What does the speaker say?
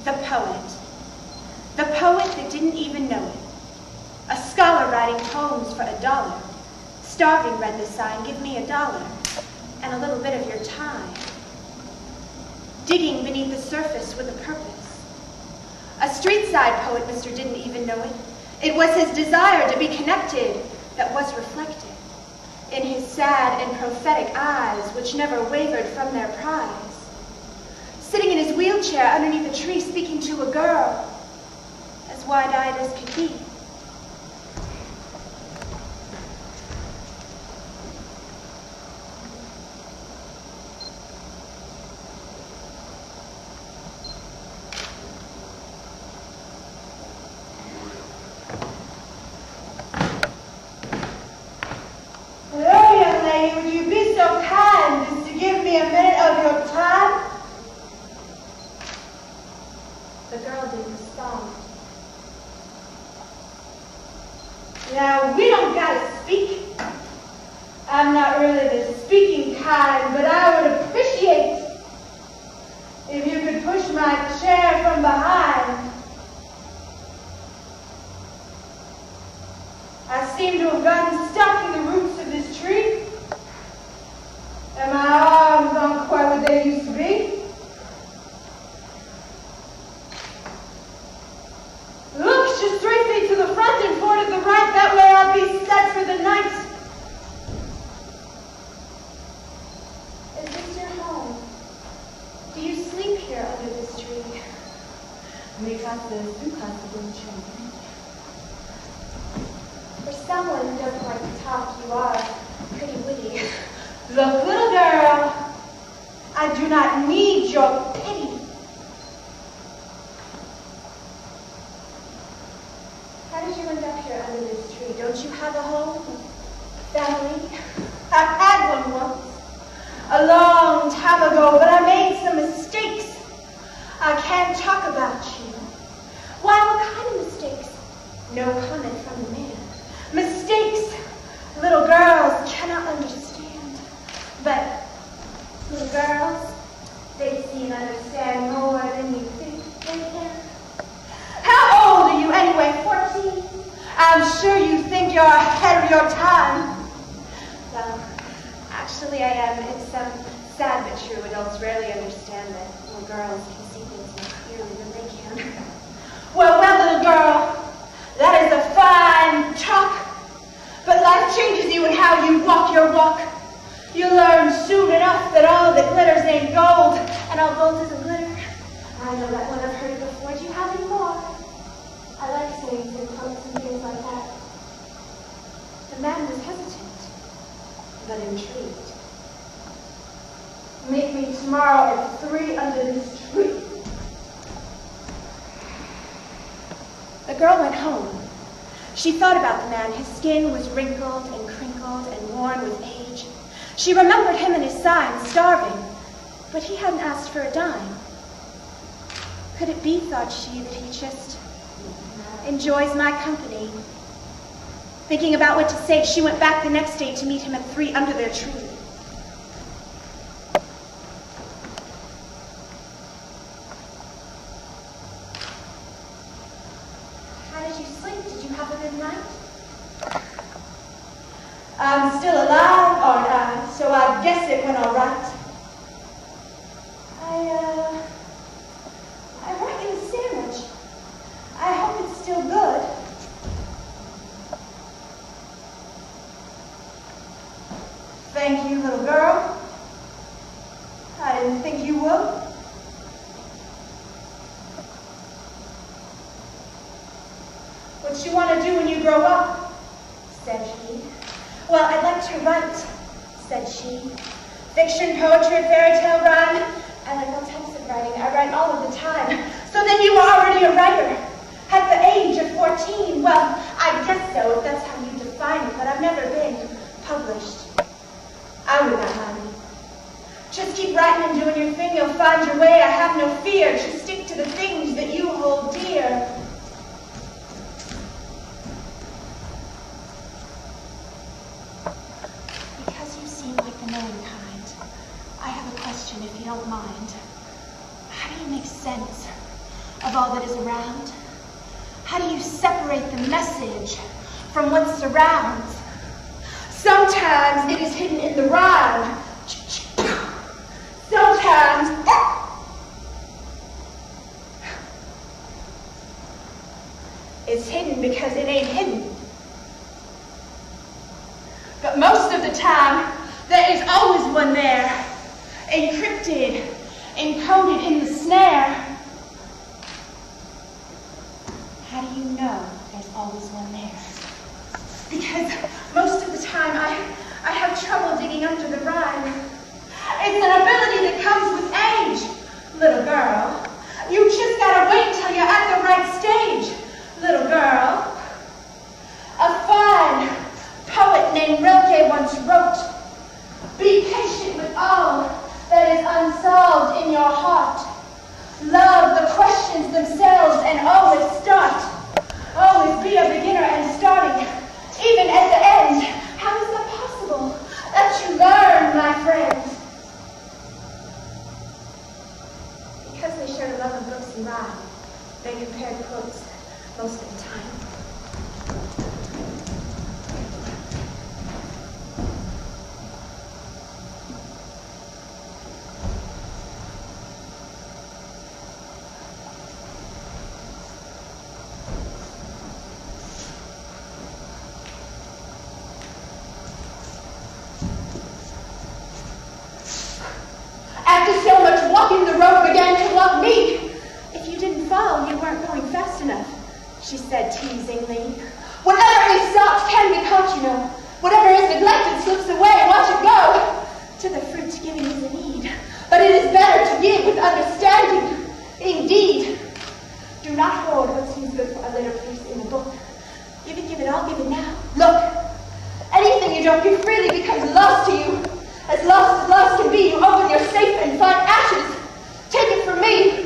The poet. The poet that didn't even know it. A scholar writing poems for $1. Starving read the sign, give me $1 and a little bit of your time. Digging beneath the surface with a purpose. A street-side poet, Mr. didn't even know it. It was his desire to be connected that was reflected in his sad and prophetic eyes, which never wavered from their prize. Sitting in his wheelchair underneath a tree, speaking to a girl, as wide-eyed as could be. Hello, young lady. Would you be so kind as to give me a minute of your time? The girl didn't respond. Now, we don't gotta speak. I'm not really the speaking kind, but I would appreciate if you could push my chair from behind. I seem to have gotten stuck in the roots of this tree, and my arms aren't quite what they used to be. Look, just 3 feet to the front and 4 to the right. That way I'll be set for the night. Is this your home? Do you sleep here under this tree? Mi casa es tu casa, don't you? For someone who doesn't like to talk, you are pretty witty. Look, little girl, I do not need your pity. How did you end up here under this tree? Don't you have a home? Family? I've had one once, a long time ago, but I made some mistakes. I can't talk about you. Why, what kind of mistakes? No comment from the man. Mistakes little girls cannot understand. But little girls, they seem to understand more than you think they can. How old are you anyway? 14? I'm sure you think you're ahead of your time. Well, actually I am. It's sad but true. Adults rarely understand that little girls can see things more clearly than they can. Well, little girl, that is a fine talk. But life changes you in how you walk your walk. You learn soon enough that all that glitters ain't gold, and all gold isn't glitter. I know that one. I've heard it before. Do you have any more? I like saying and quotes and things like that. The man was hesitant, but intrigued. Meet me tomorrow at 3 under this tree. The girl went home. She thought about the man. His skin was wrinkled and crinkled and worn with age. She remembered him and his sign, starving, but he hadn't asked for a dime. Could it be, thought she, that he just enjoys my company? Thinking about what to say, she went back the next day to meet him at 3 under their tree. I'm still alive, aren't I? So I guess it went all right. I brought you a sandwich. I hope it's still good. Thank you, little girl. I didn't think you would. What you want to do when you grow up? Said he. Well, I'd like to write, said she. Fiction, poetry, fairy tale rhyme. I like all types of writing. I write all of the time. So then you were already a writer. At the age of 14. Well, I guess so, if that's how you define it, but I've never been published. I would not mind. Just keep writing and doing your thing. You'll find your way. I have no fear. Just stick to the things that you hold dear. I have a question, if you don't mind. How do you make sense of all that is around? How do you separate the message from what surrounds? Sometimes it is hidden in the rhyme. Sometimes it's hidden because it ain't hidden. But most of the time, there is always one there, encrypted, encoded in the snare. How do you know there's always one there? Because most of the time, I have trouble digging under the rhyme. It's an ability that comes with age, little girl. You just gotta wait till you're at the right stage, little girl. A fine poet named Rilke once wrote, "Be patient with all that is unsolved in your heart. Love the questions themselves and always start. Always be a beginner and starting, even at the end. How is that possible? That you learn, my friend." Because they shared a love of books and rhyme, they compared quotes most of the time. After so much walking, the road began to walk me. "If you didn't fall, you weren't going fast enough," she said teasingly. "Whatever is sought can be caught, you know. Whatever is neglected slips away. Watch it go. To the fruit giving is a need, but it is better to give with understanding. Indeed, do not hoard what seems good for a later place in the book. Give it all, give it now. Look, anything you don't give freely becomes lost to you. As lost can be, you open your safe and find ashes. Take it from me.